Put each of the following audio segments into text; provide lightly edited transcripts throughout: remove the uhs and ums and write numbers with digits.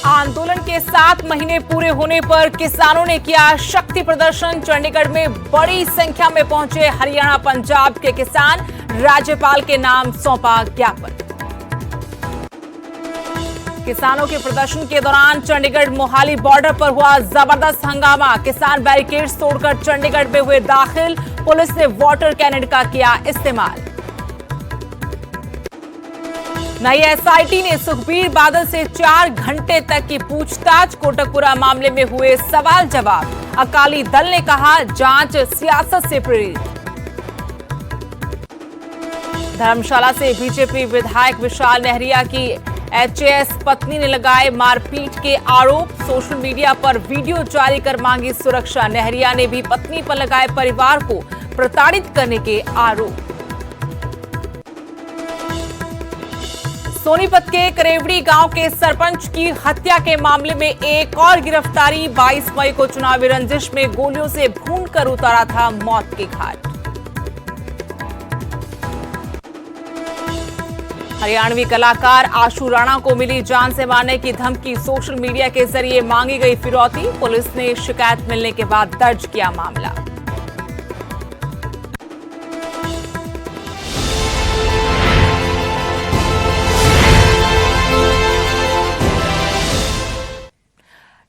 आंदोलन के 7 महीने पूरे होने पर किसानों ने किया शक्ति प्रदर्शन। चंडीगढ़ में बड़ी संख्या में पहुंचे हरियाणा पंजाब के किसान, राज्यपाल के नाम सौंपा ज्ञापन। किसानों के प्रदर्शन के दौरान चंडीगढ़ मोहाली बॉर्डर पर हुआ जबरदस्त हंगामा। किसान बैरिकेड्स तोड़कर चंडीगढ़ में हुए दाखिल, पुलिस ने वाटर कैनन का किया इस्तेमाल। नई एसआईटी ने सुखबीर बादल से 4 घंटे तक की पूछताछ। कोटकपुरा मामले में हुए सवाल जवाब। अकाली दल ने कहा जांच सियासत से प्रेरित। धर्मशाला से बीजेपी विधायक विशाल नेहरिया की एचएएस पत्नी ने लगाए मारपीट के आरोप। सोशल मीडिया पर वीडियो जारी कर मांगी सुरक्षा। नेहरिया ने भी पत्नी पर लगाए परिवार को प्रताड़ित करने के आरोप। सोनीपत के करेवड़ी गांव के सरपंच की हत्या के मामले में एक और गिरफ्तारी। 22 मई को चुनावी रंजिश में गोलियों से भूनकर उतारा था मौत के घाट। हरियाणवी कलाकार आशु राणा को मिली जान से मारने की धमकी। सोशल मीडिया के जरिए मांगी गई फिरौती। पुलिस ने शिकायत मिलने के बाद दर्ज किया मामला।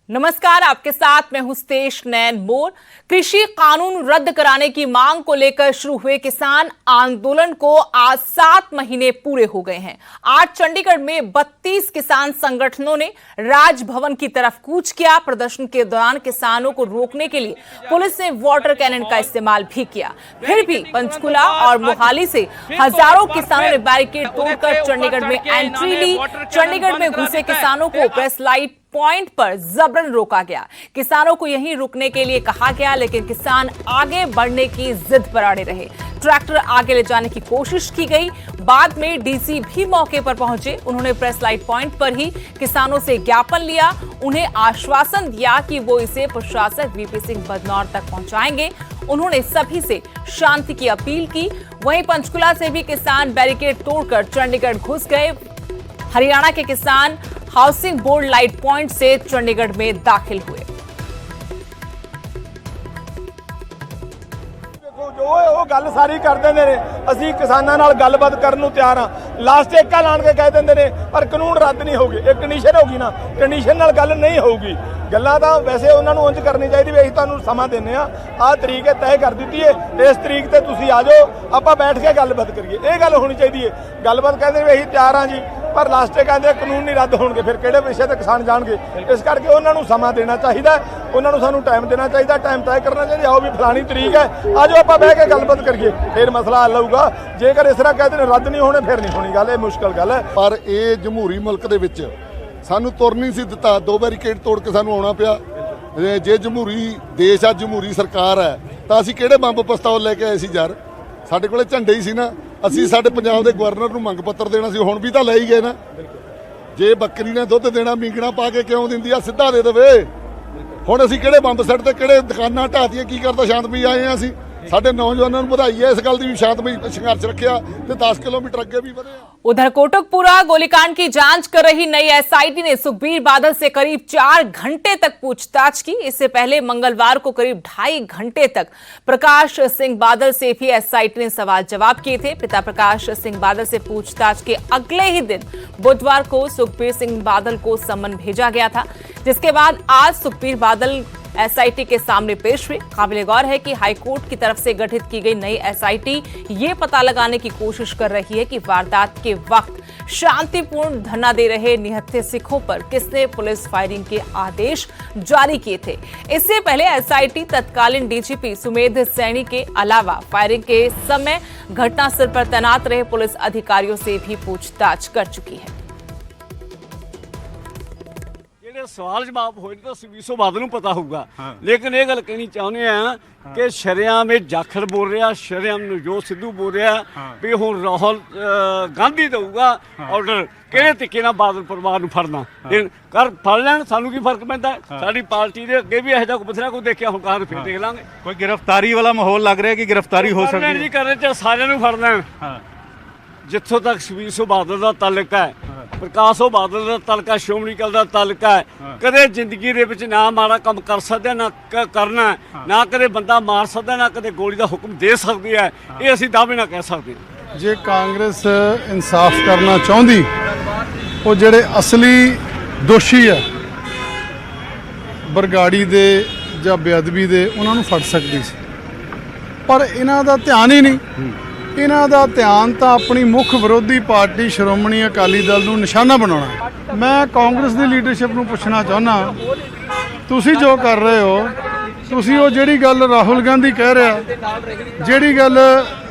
नमस्कार, आपके साथ मैं हूं स्तेश नैन मोर। कृषि कानून रद्द कराने की मांग को लेकर शुरू हुए किसान आंदोलन को आज 7 महीने पूरे हो गए हैं। आज चंडीगढ़ में 32 किसान संगठनों ने राजभवन की तरफ कूच किया। प्रदर्शन के दौरान किसानों को रोकने के लिए पुलिस ने वाटर कैनन का इस्तेमाल भी किया। फिर भी पंचकुला और मोहाली से हजारों किसानों ने बैरिकेड तोड़कर चंडीगढ़ में एंट्री ली। चंडीगढ़ में घुसे किसानों को प्रेस लाइट पॉइंट पर जबरन रोका गया। किसानों को यहीं रुकने के लिए कहा गया, लेकिन किसान आगे बढ़ने की जिद पर अड़े रहे। ट्रैक्टर आगे ले जाने की कोशिश की गई। बाद में डीसी भी मौके पर पहुंचे। उन्होंने प्रेस लाइट पॉइंट पर ही किसानों से ज्ञापन लिया। उन्हें आश्वासन दिया कि वो इसे प्रशासक वीपी सिंह बदनौर तक पहुंचाएंगे। उन्होंने सभी से शांति की अपील की। वहीं पंचकुला से भी किसान बैरिकेड तोड़कर चंडीगढ़ घुस गए। हरियाणा के किसान हाउसिंग बोर्ड लाइट पॉइंट से चंडीगढ़ में दाखिल हुए। ਉਹ ਗੱਲ ਸਾਰੀ ਕਰ ਦਿੰਦੇ ਨੇ, ਅਸੀਂ ਕਿਸਾਨਾਂ ਨਾਲ ਗੱਲਬਾਤ ਕਰਨ ਨੂੰ ਤਿਆਰ ਹਾਂ। ਲਾਸਟ ਏਕਾ ਲਾਣ ਕੇ ਕਹਿ ਦਿੰਦੇ ਨੇ ਪਰ ਕਾਨੂੰਨ ਰੱਦ ਨਹੀਂ ਹੋਗੇ। ਇੱਕ ਕੰਡੀਸ਼ਨ ਹੋਗੀ ਨਾ, ਕੰਡੀਸ਼ਨ ਨਾਲ ਗੱਲ ਨਹੀਂ ਹੋਊਗੀ। ਗੱਲਾਂ ਤਾਂ ਵੈਸੇ ਉਹਨਾਂ ਨੂੰ ਉਂਝ ਕਰਨੀ ਚਾਹੀਦੀ ਵੀ ਅਸੀਂ ਤੁਹਾਨੂੰ ਸਮਾਂ ਦਿੰਨੇ ਆ, ਆਹ ਤਰੀਕ ਹੈ ਤੈਅ ਕਰ ਦਿੱਤੀ ਹੈ, ਇਸ ਤਰੀਕ ਤੇ ਤੁਸੀਂ ਆ ਜਾਓ, ਆਪਾਂ ਬੈਠ ਕੇ ਗੱਲਬਾਤ ਕਰੀਏ। ਇਹ ਗੱਲ ਹੋਣੀ ਚਾਹੀਦੀ ਹੈ। ਗੱਲਬਾਤ ਕਹਿੰਦੇ ਵੀ ਅਸੀਂ ਤਿਆਰ ਹਾਂ ਜੀ, ਪਰ ਲਾਸਟ ਤੇ ਕਹਿੰਦੇ ਕਾਨੂੰਨ ਨਹੀਂ ਰੱਦ ਹੋਣਗੇ, ਫਿਰ ਕਿਹੜੇ ਵਿਸ਼ੇ ਤੇ ਕਿਸਾਨ ਜਾਣਗੇ। ਇਸ ਕਰਕੇ ਉਹਨਾਂ ਨੂੰ ਸਮਾਂ ਦੇਣਾ ਚਾਹੀਦਾ, ਉਹਨਾਂ ਨੂੰ ਸਾਨੂੰ ਟਾਈਮ ਦੇਣਾ ਚਾਹੀਦਾ, ਟਾਈਮ ਤੈਅ ਕਰਨਾ ਚਾਹੀਦਾ। ਆਓ ਵੀ ਫਲਾਣੀ ਤਰੀਕ ਹੈ, ਆ ਜਾਓ ਆਪਾਂ ਬਹਿ ਕੇ ਗੱਲਬਾਤ ਕਰੀਏ, ਫਿਰ ਮਸਲਾ ਹੱਲ ਹੋਊਗਾ। ਜੇਕਰ ਇਸ ਤਰ੍ਹਾਂ ਕਹਿੰਦੇ ਨੇ ਰੱਦ ਨਹੀਂ ਹੋਣੇ, ਫਿਰ ਨਹੀਂ ਹੋਣੀ ਗੱਲ। ਇਹ ਮੁਸ਼ਕਲ ਗੱਲ ਹੈ। ਪਰ ਇਹ ਜਮਹੂਰੀ ਮੁਲਕ ਦੇ ਵਿੱਚ ਸਾਨੂੰ ਤੁਰ ਨਹੀਂ ਸੀ ਦਿੱਤਾ। 2 ਬੈਰੀਕੇਡ ਤੋੜ ਕੇ ਸਾਨੂੰ ਆਉਣਾ ਪਿਆ। ਜੇ ਜਮਹੂਰੀ ਦੇਸ਼ ਆ, ਜਮਹੂਰੀ ਸਰਕਾਰ ਹੈ, ਤਾਂ ਅਸੀਂ ਕਿਹੜੇ ਬੰਬ ਪਿਸਤੌਲ ਲੈ ਕੇ ਆਏ ਸੀ ਯਾਰ? ਸਾਡੇ ਕੋਲੇ ਝੰਡੇ ਹੀ ਸੀ ਨਾ। ਅਸੀਂ ਸਾਡੇ ਪੰਜਾਬ ਦੇ ਗਵਰਨਰ ਨੂੰ ਮੰਗ ਪੱਤਰ ਦੇਣਾ ਸੀ, ਹੁਣ ਵੀ ਤਾਂ ਲੈ ਹੀ ਗਏ ਨਾ। ਜੇ ਬੱਕਰੀ ਨੇ ਦੁੱਧ ਦੇਣਾ ਮੀਂਗਣਾ ਪਾ ਕੇ ਕਿਉਂ ਦਿੰਦੀ ਆ? ਸਿੱਧਾ ਦੇ ਦੇਵੇ। ਹੁਣ ਅਸੀਂ ਕਿਹੜੇ ਬੰਬ ਸੱਟ ਤੇ ਕਿਹੜੇ ਦੁਕਾਨਾਂ ਢਾਤੀਆਂ, ਕੀ ਕਰਦਾ? ਸ਼ਾਂਤਮਈ ਆਏ ਆ ਅਸੀਂ। ਸਾਡੇ नौजवानों को बधाई है इस गल की भी शांतमई संघर्ष रखा तो 10 किलोमीटर अगे भी बढ़े। उधर कोटकपुरा गोलीकांड की जांच कर रही नई एसआईटी ने सुखबीर बादल से करीब 4 घंटे तक पूछताछ की। इससे पहले मंगलवार को करीब 2.5 घंटे तक प्रकाश सिंह बादल से भी एसआईटी ने सवाल जवाब किए थे। पिता प्रकाश सिंह बादल से पूछताछ के अगले ही दिन बुधवार को सुखबीर सिंह बादल को सम्मन भेजा गया था, जिसके बाद आज सुखबीर बादल एसआईटी के सामने पेश हुए। काबिले गौर है कि हाईकोर्ट की तरफ से गठित की गई नई एसआईटी ये पता लगाने की कोशिश कर रही है कि वारदात के वक्त शांतिपूर्ण धरना दे रहे निहत्थे सिखों पर किसने पुलिस फायरिंग के आदेश जारी किए थे। इससे पहले एसआईटी तत्कालीन डीजीपी सुमेध सैनी के अलावा फायरिंग के समय घटनास्थल पर तैनात रहे पुलिस अधिकारियों से भी पूछताछ कर चुकी है। सवाल जवाब हो तो सुखबीर बादल ਨੂੰ पता होगा। लेकिन ये गल कहनी चाहते हैं कि शरेआम जाखड़ बोल रहा, शरेआम नवजोत सिद्धू बोल रहा भी हुण राहुल गांधी देगा ऑर्डर किहड़े तरीके नाल बादल परिवार नूं फड़ना। कर फड़ लैण, सानूं की फर्क पैंदा? साडी पार्टी दे अगे भी इहो जिहा बथेरा कोई देखिया, हुण कार फिर देख लांगे। कोई गिरफ्तारी वाला माहौल लग रहा है कि गिरफ्तारी हो सकती है? जी कर रहे सारिआं नूं फड़ लैण। ਜਿੱਥੋਂ ਤੱਕ ਸੁਖਬੀਰ ਸਿੰਘ ਬਾਦਲ ਦਾ ਤਾਲੁਕ ਹੈ, ਪ੍ਰਕਾਸ਼ ਸਿੰਘ ਬਾਦਲ ਦਾ ਤਾਲੁਕ ਹੈ, ਸ਼੍ਰੋਮਣੀ ਅਕਾਲੀ ਦਾ ਤਾਲੁਕ ਹੈ, ਕਦੇ ਜ਼ਿੰਦਗੀ ਦੇ ਵਿੱਚ ਨਾ ਮਾੜਾ ਕੰਮ ਕਰ ਸਕਦੇ ਨਾ ਕਰਨਾ, ਨਾ ਕਦੇ ਬੰਦਾ ਮਾਰ ਸਕਦਾ, ਨਾ ਕਦੇ ਗੋਲੀ ਦਾ ਹੁਕਮ ਦੇ ਸਕਦੀ ਹੈ। ਇਹ ਅਸੀਂ ਦਾਅਵੇ ਨਾਲ ਕਹਿ ਸਕਦੇ ਹਾਂ। ਜੇ ਕਾਂਗਰਸ ਇਨਸਾਫ ਕਰਨਾ ਚਾਹੁੰਦੀ, ਉਹ ਜਿਹੜੇ ਅਸਲੀ ਦੋਸ਼ੀ ਹੈ ਬਰਗਾੜੀ ਦੇ ਜਾਂ ਬੇਅਦਬੀ ਦੇ, ਉਹਨਾਂ ਨੂੰ ਫੜ ਸਕਦੀ ਸੀ, ਪਰ ਇਹਨਾਂ ਦਾ ਧਿਆਨ ਹੀ ਨਹੀਂ। ਇਹਨਾਂ ਦਾ ਧਿਆਨ ਤਾਂ ਆਪਣੀ ਮੁੱਖ ਵਿਰੋਧੀ ਪਾਰਟੀ ਸ਼੍ਰੋਮਣੀ ਅਕਾਲੀ ਦਲ ਨੂੰ ਨਿਸ਼ਾਨਾ ਬਣਾਉਣਾ। ਮੈਂ ਕਾਂਗਰਸ ਦੀ ਲੀਡਰਸ਼ਿਪ ਨੂੰ ਪੁੱਛਣਾ ਚਾਹੁੰਦਾ, ਤੁਸੀਂ ਜੋ ਕਰ ਰਹੇ ਹੋ, ਤੁਸੀਂ ਉਹ ਜਿਹੜੀ ਗੱਲ ਰਾਹੁਲ ਗਾਂਧੀ ਕਹਿ ਰਿਹਾ, ਜਿਹੜੀ ਗੱਲ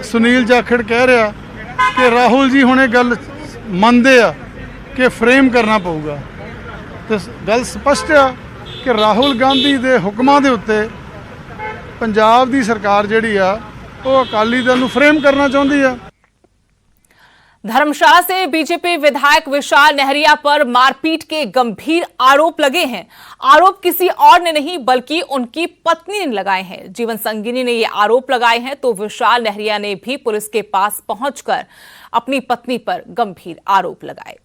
ਸੁਨੀਲ ਜਾਖੜ ਕਹਿ ਰਿਹਾ ਕਿ ਰਾਹੁਲ ਜੀ ਹੁਣੇ ਗੱਲ ਮੰਨਦੇ ਆ ਕਿ ਫਰੇਮ ਕਰਨਾ ਪਊਗਾ, ਤੇ ਗੱਲ ਸਪਸ਼ਟ ਆ ਕਿ ਰਾਹੁਲ ਗਾਂਧੀ ਦੇ ਹੁਕਮਾਂ ਦੇ ਉੱਤੇ ਪੰਜਾਬ ਦੀ ਸਰਕਾਰ ਜਿਹੜੀ ਆ ਉਹ ਅਕਾਲੀ दल ਨੂੰ फ्रेम करना चाहती है। धर्मशाला से बीजेपी विधायक विशाल नेहरिया पर मारपीट के गंभीर आरोप लगे हैं। आरोप किसी और ने नहीं बल्कि उनकी पत्नी ने लगाए हैं। जीवन संगिनी ने ये आरोप लगाए हैं तो विशाल नेहरिया ने भी पुलिस के पास पहुंचकर अपनी पत्नी पर गंभीर आरोप लगाए।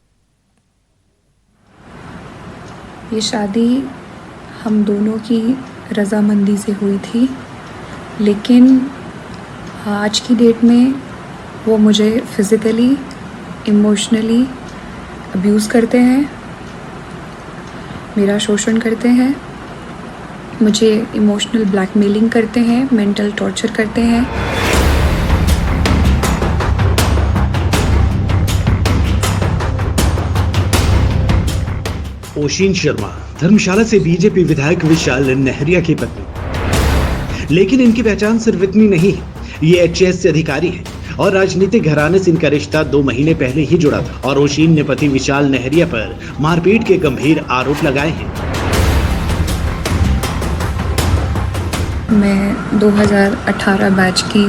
ये शादी हम दोनों की रजामंदी से हुई थी, लेकिन आज की डेट में वो मुझे फिज़िकली इमोशनली अब्यूज़ करते हैं, मेरा शोषण करते हैं, मुझे इमोशनल ब्लैकमेलिंग करते हैं, मेंटल टॉर्चर करते हैं। ओशीन शर्मा धर्मशाला से बीजेपी विधायक विशाल नेहरिया की पत्नी, लेकिन इनकी पहचान सिर्फ इतनी नहीं है। ये एचएएस से अधिकारी हैं और राजनीतिक घराने से इनका रिश्ता 2 महीने पहले ही जुड़ा था और ओशीन ने पति विशाल नेहरिया पर मारपीट के गंभीर आरोप लगाए हैं। मैं 2018 बैच की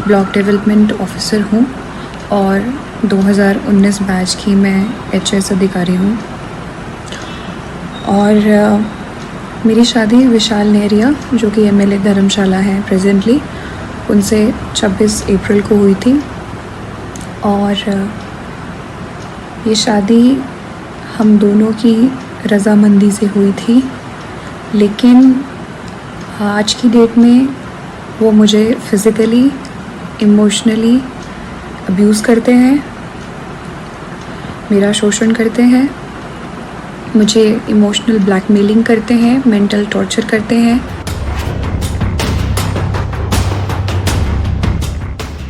ब्लॉक डेवलपमेंट ऑफिसर हूँ और 2019 बैच की मैं एचएएस अधिकारी हूँ और मेरी शादी विशाल नेहरिया जो कि एमएलए धर्मशाला हैं प्रेजेंटली, उनसे 26 अप्रैल को हुई थी और ये शादी हम दोनों की रजामंदी से हुई थी, लेकिन आज की डेट में वो मुझे फिज़िकली इमोशनली अब्यूज़ करते हैं, मेरा शोषण करते हैं, मुझे इमोशनल ब्लैकमेलिंग करते हैं, मेंटल टॉर्चर करते हैं।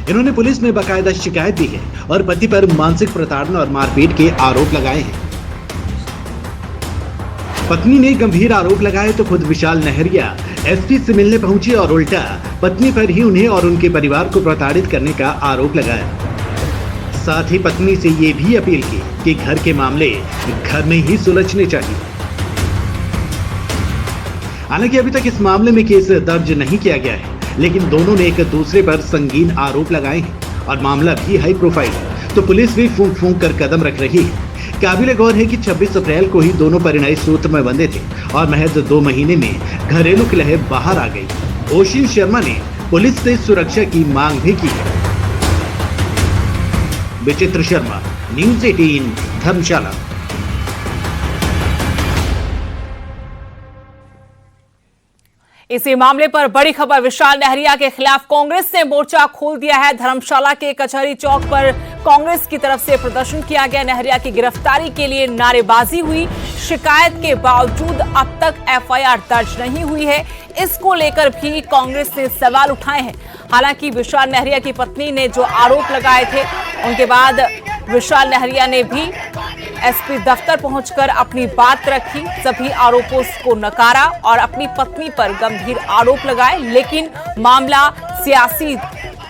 इन्होंने पुलिस में बाकायदा शिकायत दी है और पति पर मानसिक प्रताड़ना और मारपीट के आरोप लगाए हैं। पत्नी ने गंभीर आरोप लगाए तो खुद विशाल नेहरिया एसपी से मिलने पहुंची और उल्टा पत्नी पर ही उन्हें और उनके परिवार को प्रताड़ित करने का आरोप लगाया। साथ ही पत्नी से ये भी अपील की कि घर के मामले घर में ही सुलझने चाहिए। हालांकि अभी तक इस मामले में केस दर्ज नहीं किया गया है, लेकिन दोनों ने एक दूसरे पर संगीन आरोप लगाए हैं और मामला भी हाई प्रोफाइल है, तो पुलिस भी फूंक फूंक कर कदम रख रही है। काबिल गौर है कि 26 अप्रैल को ही दोनों परिणय सूत्र में बंधे थे और महज 2 महीने में घरेलू कलह बाहर आ गई। ओशीन शर्मा ने पुलिस से सुरक्षा की मांग भी की है। विचित्र शर्मा, न्यूज़ 18 धर्मशाला। इसी मामले पर बड़ी खबर, विशाल नेहरिया के खिलाफ कांग्रेस ने मोर्चा खोल दिया है। धर्मशाला के कचहरी चौक पर कांग्रेस की तरफ से प्रदर्शन किया गया। नेहरिया की गिरफ्तारी के लिए नारेबाजी हुई। शिकायत के बावजूद अब तक एफआईआर दर्ज नहीं हुई है। इसको लेकर भी कांग्रेस ने सवाल उठाए हैं। हालांकि विशाल नेहरिया की पत्नी ने जो आरोप लगाए थे, उनके बाद विशाल नेहरिया ने भी एसपी दफ्तर पहुंचकर अपनी बात रखी, सभी आरोपों को नकारा और अपनी पत्नी पर गंभीर आरोप लगाए। लेकिन मामला सियासी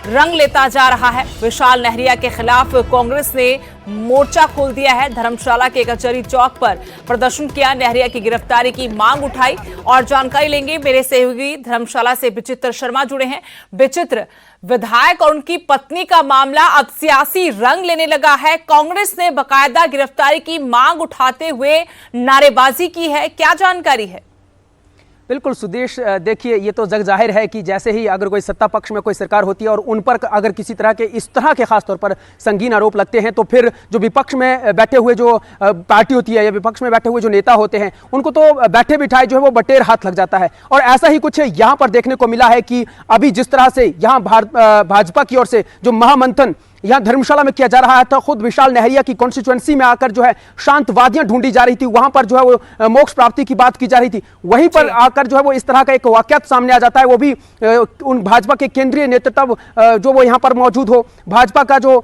रंग लेता जा रहा है। विशाल नेहरिया के खिलाफ कांग्रेस ने मोर्चा खोल दिया है। धर्मशाला के कचहरी चौक पर प्रदर्शन किया, नेहरिया की गिरफ्तारी की मांग उठाई। और जानकारी लेंगे, मेरे सहयोगी धर्मशाला से विचित्र शर्मा जुड़े हैं। विचित्र, विधायक और उनकी पत्नी का मामला अब सियासी रंग लेने लगा है। कांग्रेस ने बाकायदा गिरफ्तारी की मांग उठाते हुए नारेबाजी की है, क्या जानकारी है? बिल्कुल सुदेश, देखिए ये तो जग जाहिर है कि जैसे ही अगर कोई सत्ता पक्ष में कोई सरकार होती है और उन पर अगर किसी तरह के इस तरह के खास तौर पर संगीन आरोप लगते हैं तो फिर जो विपक्ष में बैठे हुए जो पार्टी होती है या विपक्ष में बैठे हुए जो नेता होते हैं उनको तो बैठे बिठाए जो है वो बटेर हाथ लग जाता है। और ऐसा ही कुछ यहाँ पर देखने को मिला है कि अभी जिस तरह से यहाँ भाजपा की ओर से जो महामंथन यहाँ धर्मशाला में किया जा रहा था, खुद विशाल नेहरिया की कॉन्स्टिट्यूएंसी में आकर जो है शांत वादियां ढूंढी जा रही थी, वहां पर जो है वो मोक्ष प्राप्ति की बात की जा रही थी, वहीं पर आकर जो है वो इस तरह का एक वाकयात सामने आ जाता है, वो भी उन भाजपा के केंद्रीय नेतृत्व जो वो यहाँ पर मौजूद हो, भाजपा का जो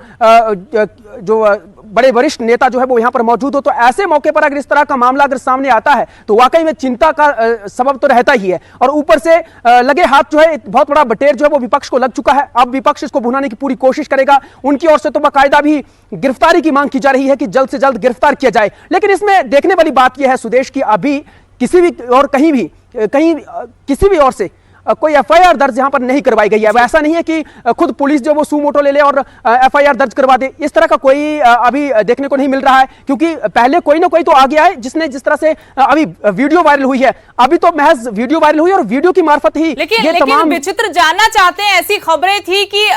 बड़े वरिष्ठ नेता जो है वो यहाँ पर मौजूद हो। तो ऐसे मौके पर अगर इस तरह का मामला अगर सामने आता है तो वाकई में चिंता का सबब तो रहता ही है। और ऊपर से लगे हाथ जो है बहुत बड़ा बटेर जो है वो विपक्ष को लग चुका है। अब विपक्ष इसको भुनाने की पूरी कोशिश करेगा। उनकी ओर से तो बाकायदा भी गिरफ्तारी की मांग की जा रही है कि जल्द से जल्द गिरफ्तार किया जाए। लेकिन इसमें देखने वाली बात यह है सुदेश की अभी किसी भी और कहीं किसी भी ओर से कोई एफआईआर दर्ज यहां पर नहीं करवाई गई है। ऐसा नहीं है कि खुद पुलिस जो वो सू मोटो ले ले और एफआईआर दर्ज करवा दे, इस तरह का कोई अभी देखने को नहीं मिल रहा है। क्योंकि पहले कोई ना कोई तो आ गया है जिसने जिस तरह से अभी वीडियो वायरल हुई है, अभी तो महज वीडियो वायरल हुई और वीडियो की मार्फत ही लेकिन तमाम विचित्र जानना चाहते हैं। ऐसी खबरें थी कि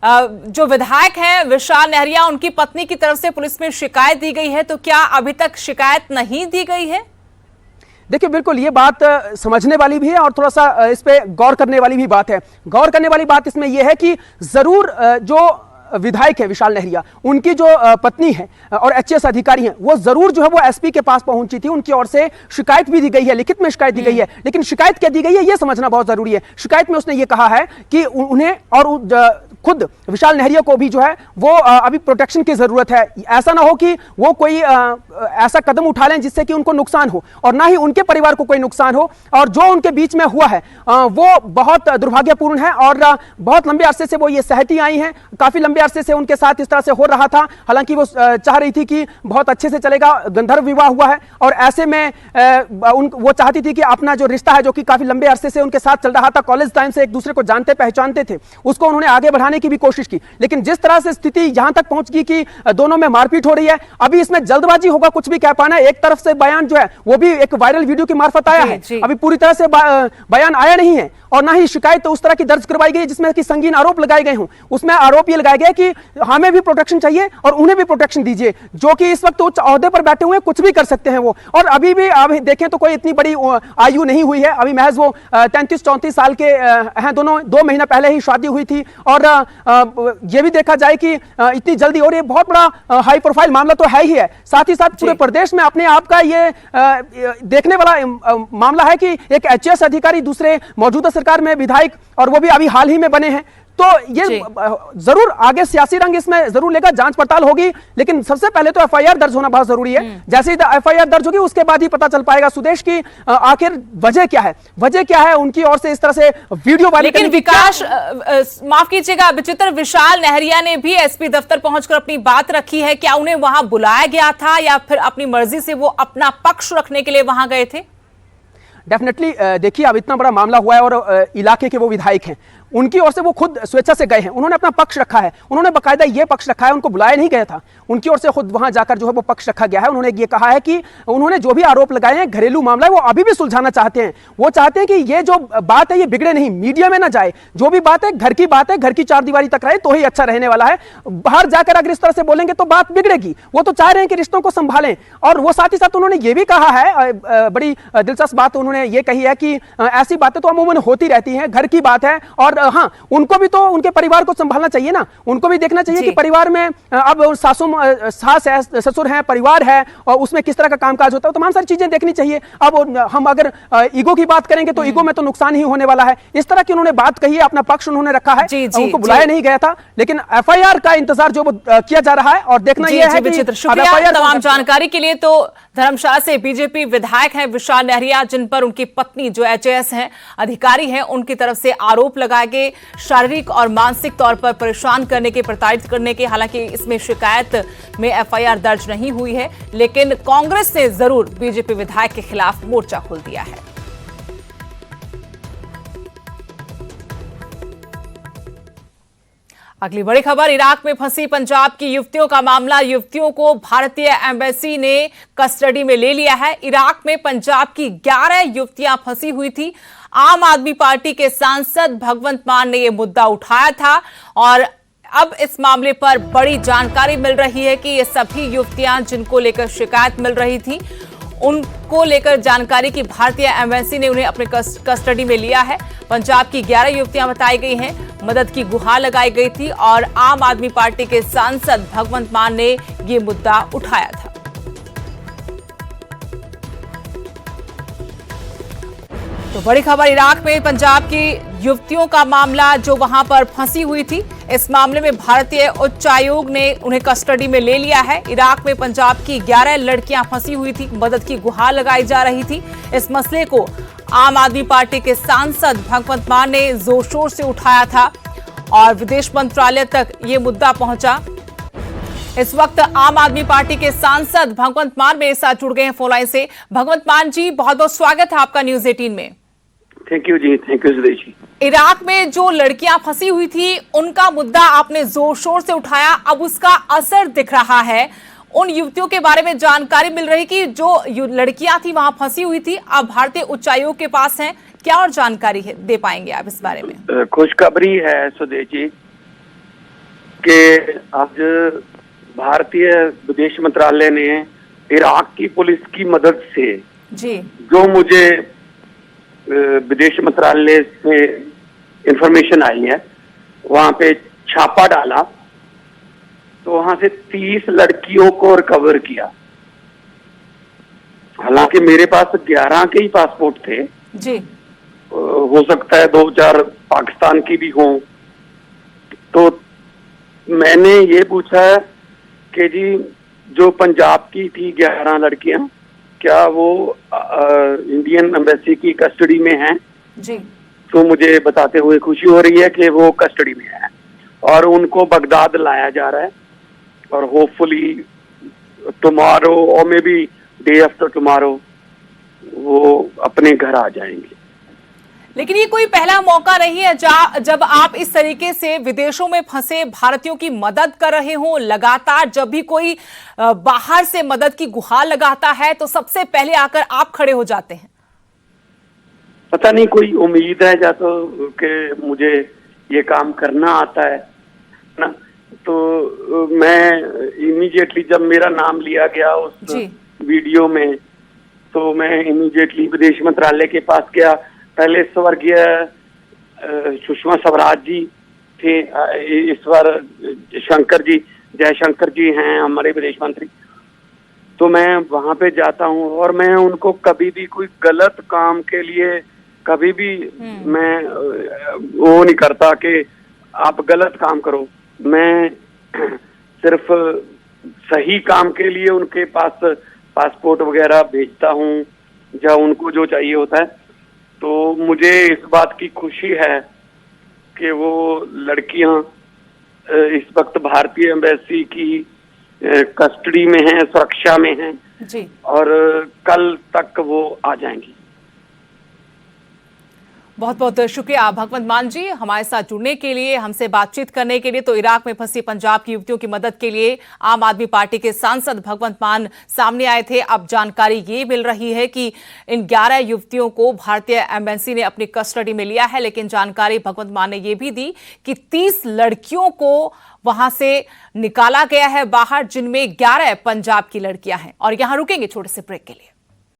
जो विधायक हैं विशाल नेहरिया, उनकी पत्नी की तरफ से पुलिस में शिकायत दी गई है, तो क्या अभी तक शिकायत नहीं दी गई है? देखिए बिल्कुल ये बात समझने वाली भी है और थोड़ा सा इस पे गौर करने वाली भी बात है। गौर करने वाली बात इसमें यह है कि जरूर जो विधायक है विशाल नेहरिया, उनकी जो पत्नी है और एचएएस अधिकारी हैं, वो जरूर जो है वो एसपी के पास पहुंची थी। उनकी ओर से शिकायत भी दी गई है, लिखित में शिकायत दी गई है। लेकिन शिकायत क्या दी गई है ये समझना बहुत जरूरी है। शिकायत में उसने ये कहा है कि उन्हें और खुद विशाल नेहरिया को भी जो है वो अभी प्रोटेक्शन की जरूरत है। ऐसा ना हो कि वो कोई ऐसा कदम उठा लें जिससे कि उनको नुकसान हो और ना ही उनके परिवार को कोई नुकसान हो। और जो उनके बीच में हुआ है वो बहुत दुर्भाग्यपूर्ण है और बहुत लंबे अरसे से वो ये सहती आई हैं। काफी लंबे अरसे से उनके साथ इस तरह से हो रहा था। हालांकि वो चाह रही थी कि बहुत अच्छे से चलेगा, गंधर्व विवाह हुआ है और ऐसे में वो चाहती थी कि अपना जो रिश्ता है जो कि काफी लंबे अरसे से उनके साथ चल रहा था, कॉलेज टाइम से एक दूसरे को जानते पहचानते थे, उसको उन्होंने आगे बढ़ाने की भी कोशिश की। लेकिन जिस तरह से स्थिति यहां तक पहुंच गई कि दोनों में मारपीट हो रही है, अभी इसमें जल्दबाजी होगा कुछ भी कह पाना। एक तरफ से बयान जो है वो भी एक वायरल वीडियो की मार्फत आया है, अभी पूरी तरह से बयान आया नहीं है और ना ही शिकायत तो उस तरह की दर्ज करवाई गई जिसमें कि संगीन आरोप लगाए गए हों। उसमें आरोप ये लगाए गए कि हमें भी प्रोटेक्शन चाहिए और उन्हें भी प्रोटेक्शन दीजिए, जो कि इस वक्त उच्च ओहदे पर बैठे हुए कुछ भी कर सकते हैं वो। और अभी भी अभी देखें तो कोई इतनी बड़ी आयु नहीं हुई है, अभी महज वो 33-34 साल के हैं दोनों। 2 महीना पहले ही शादी हुई थी और ये भी देखा जाए कि इतनी जल्दी, और ये बहुत बड़ा हाई प्रोफाइल मामला तो है ही है, साथ ही साथ पूरे प्रदेश में अपने आप का ये देखने वाला मामला है कि एक एचएएस अधिकारी दूसरे मौजूदा सरकार में विधायक, और वो भी अभी हाल ही में बने हैं। तो ये जरूर आगे सियासी रंग इसमें जरूर लेगा, जांच पड़ताल होगी, लेकिन सबसे पहले तो एफआईआर दर्ज होना बहुत जरूरी है। जैसे ही एफआईआर दर्ज होगी उसके बाद ही पता चल पाएगा सुदेश की आखिर वजह क्या है उनकी ओर से इस तरह से वीडियो वायरल। लेकिन विकास माफ कीजिएगा, विचित्र विशाल नेहरिया ने भी एसपी दफ्तर पहुंचकर अपनी बात रखी है। क्या उन्हें वहां बुलाया गया था या फिर अपनी मर्जी से वो अपना पक्ष रखने के लिए वहां गए थे? डेफिनेटली देखिए अब इतना बड़ा मामला हुआ है और इलाके के वो विधायक हैं, उनकी ओर से वो खुद स्वेच्छा से गए हैं, उन्होंने अपना पक्ष रखा है, उन्होंने बाकायदा ये पक्ष रखा है, उनको बुलाया नहीं गया था, उनकी ओर से खुद वहां जाकर जो है वो पक्ष रखा गया है। उन्होंने ये कहा है कि उन्होंने जो भी आरोप लगाए हैं घरेलू मामला है वो अभी भी सुलझाना चाहते हैं। वो चाहते हैं कि ये जो बात है ये बिगड़े नहीं, मीडिया में ना जाए, जो भी बात है घर की बात है, घर की चारदीवारी तक रहे तो ही अच्छा रहने वाला है। बाहर जाकर अगर इस तरह से बोलेंगे तो बात बिगड़ेगी। वो तो चाह रहे हैं कि रिश्तों को संभालें। और वो साथ ही साथ उन्होंने ये भी कहा है, बड़ी दिलचस्प बात उन्होंने ये कही है कि ऐसी बातें तो अमूमन होती रहती हैं, घर की बात है और हाँ उनको भी तो उनके परिवार को संभालना चाहिए ना, उनको भी देखना चाहिए कि परिवार में अब सास है, ससुर है, परिवार है और उसमें किस तरह का कामकाज होता है, तमाम सारी चीजें देखनी चाहिए। अब हम अगर ईगो की बात करेंगे तो ईगो में तो नुकसान ही होने वाला है। इस तरह की उन्होंने बात कही है, अपना पक्ष उन्होंने रखा है, उनको बुलाया नहीं गया था, लेकिन एफआईआर का इंतजार जो किया जा रहा है और देखना यह है कि शुक्रिया तमाम जानकारी के लिए। तो धर्मशाला से बीजेपी विधायक हैं विशाल नेहरिया, जिन पर उनकी पत्नी जो एचएएस हैं अधिकारी हैं, उनकी तरफ से आरोप लगाए गए शारीरिक और मानसिक तौर पर परेशान करने के, प्रताड़ित करने के। हालांकि इसमें शिकायत में एफआईआर दर्ज नहीं हुई है, लेकिन कांग्रेस ने जरूर बीजेपी विधायक के खिलाफ मोर्चा खोल दिया है। अगली बड़ी खबर, इराक में फंसी पंजाब की युवतियों का मामला। युवतियों को भारतीय एम्बेसी ने कस्टडी में ले लिया है। इराक में पंजाब की 11 युवतियां फंसी हुई थी। आम आदमी पार्टी के सांसद भगवंत मान ने यह मुद्दा उठाया था और अब इस मामले पर बड़ी जानकारी मिल रही है कि ये सभी युवतियां जिनको लेकर शिकायत मिल रही थी, उनको लेकर जानकारी की भारतीय एम्बेसी ने उन्हें अपने कस्टडी में लिया है। पंजाब की 11 युवतियां बताई गई हैं। मदद की गुहार लगाई गई थी और आम आदमी पार्टी के सांसद भगवंत मान ने ये मुद्दा उठाया था। तो बड़ी खबर, इराक में पंजाब की युवतियों का मामला जो वहां पर फंसी हुई थी, इस मामले में भारतीय उच्चायोग ने उन्हें कस्टडी में ले लिया है। इराक में पंजाब की 11 लड़कियां फंसी हुई थी, मदद की गुहार लगाई जा रही थी। इस मसले को आम आदमी पार्टी के सांसद भगवंत मान ने जोर शोर से उठाया था और विदेश मंत्रालय तक ये मुद्दा पहुंचा। इस वक्त आम आदमी पार्टी के सांसद भगवंत मान मेरे साथ जुड़ गए हैं फोन लाइन से। भगवंत मान जी, बहुत बहुत स्वागत है आपका न्यूज 18 में। Thank you ji, thank you Sudesh ji. Iraq में जो लड़कियां फंसी हुई थी उनका मुद्दा आपने जोर शोर से उठाया, अब उसका असर दिख रहा है। उन युवतियों के बारे में जानकारी मिल रही कि जो लड़कियां थी वहां फंसी हुई थी, अब भारतीय उच्चायोग के पास हैं। क्या और जानकारी दे पाएंगे आप इस बारे में? खुशखबरी है सुदेश जी कि आज भारतीय विदेश मंत्रालय ने इराक की पुलिस की मदद से जी जो मुझे विदेश मंत्रालय से इंफॉर्मेशन आई है, वहां पे छापा डाला तो वहां से 30 लड़कियों को रिकवर किया। हालांकि मेरे पास 11 के ही पासपोर्ट थे जी, हो सकता है 2-4 पाकिस्तान की भी हों। तो मैंने ये पूछा कि जी जो पंजाब की थी 11 लड़कियां, क्या वो इंडियन एम्बेसी की कस्टडी में हैं? जी, तो मुझे बताते हुए खुशी हो रही है कि वो कस्टडी में है और उनको बगदाद लाया जा रहा है और होपफुली टुमारो और may be day after tomorrow वो अपने घर आ जाएंगे। लेकिन ये कोई पहला मौका नहीं है जब आप इस तरीके से विदेशों में फंसे भारतीयों की मदद कर रहे हो। लगातार जब भी कोई बाहर से मदद की गुहार लगाता है तो सबसे पहले आकर आप खड़े हो जाते हैं। पता नहीं कोई उम्मीद है या तो कि मुझे ये काम करना आता है ना, तो मैं इमीडिएटली जब मेरा नाम लिया गया उस वीडियो में, तो मैं इमीडिएटली विदेश मंत्रालय के पास गया। पहले स्वर्गीय सुषमा स्वराज जी थे, इस बार शंकर जी, जयशंकर जी हैं हमारे विदेश मंत्री। तो मैं वहां पे जाता हूं और मैं उनको कभी भी कोई गलत काम के लिए कभी भी मैं वो नहीं करता कि आप गलत काम करो। मैं सिर्फ सही काम के लिए उनके पास पासपोर्ट वगैरह भेजता हूं या उनको जो चाहिए होता है। तो मुझे इस बात की खुशी है कि वो लड़कियां इस वक्त भारतीय एम्बेसी की कस्टडी में हैं, सुरक्षा में हैं जी, और कल तक वो आ जाएंगी। बहुत बहुत शुक्रिया भगवंत मान जी हमारे साथ जुड़ने के लिए, हमसे बातचीत करने के लिए। तो इराक में फंसी पंजाब की युवतियों की मदद के लिए आम आदमी पार्टी के सांसद भगवंत मान सामने आए थे। अब जानकारी ये मिल रही है कि इन 11 युवतियों को भारतीय एम्बेसी ने अपनी कस्टडी में लिया है, लेकिन जानकारी भगवंत मान ने यह भी दी कि 30 लड़कियों को वहां से निकाला गया है बाहर, जिनमें 11 पंजाब की लड़कियां हैं। और यहां रुकेंगे छोटे से ब्रेक के लिए।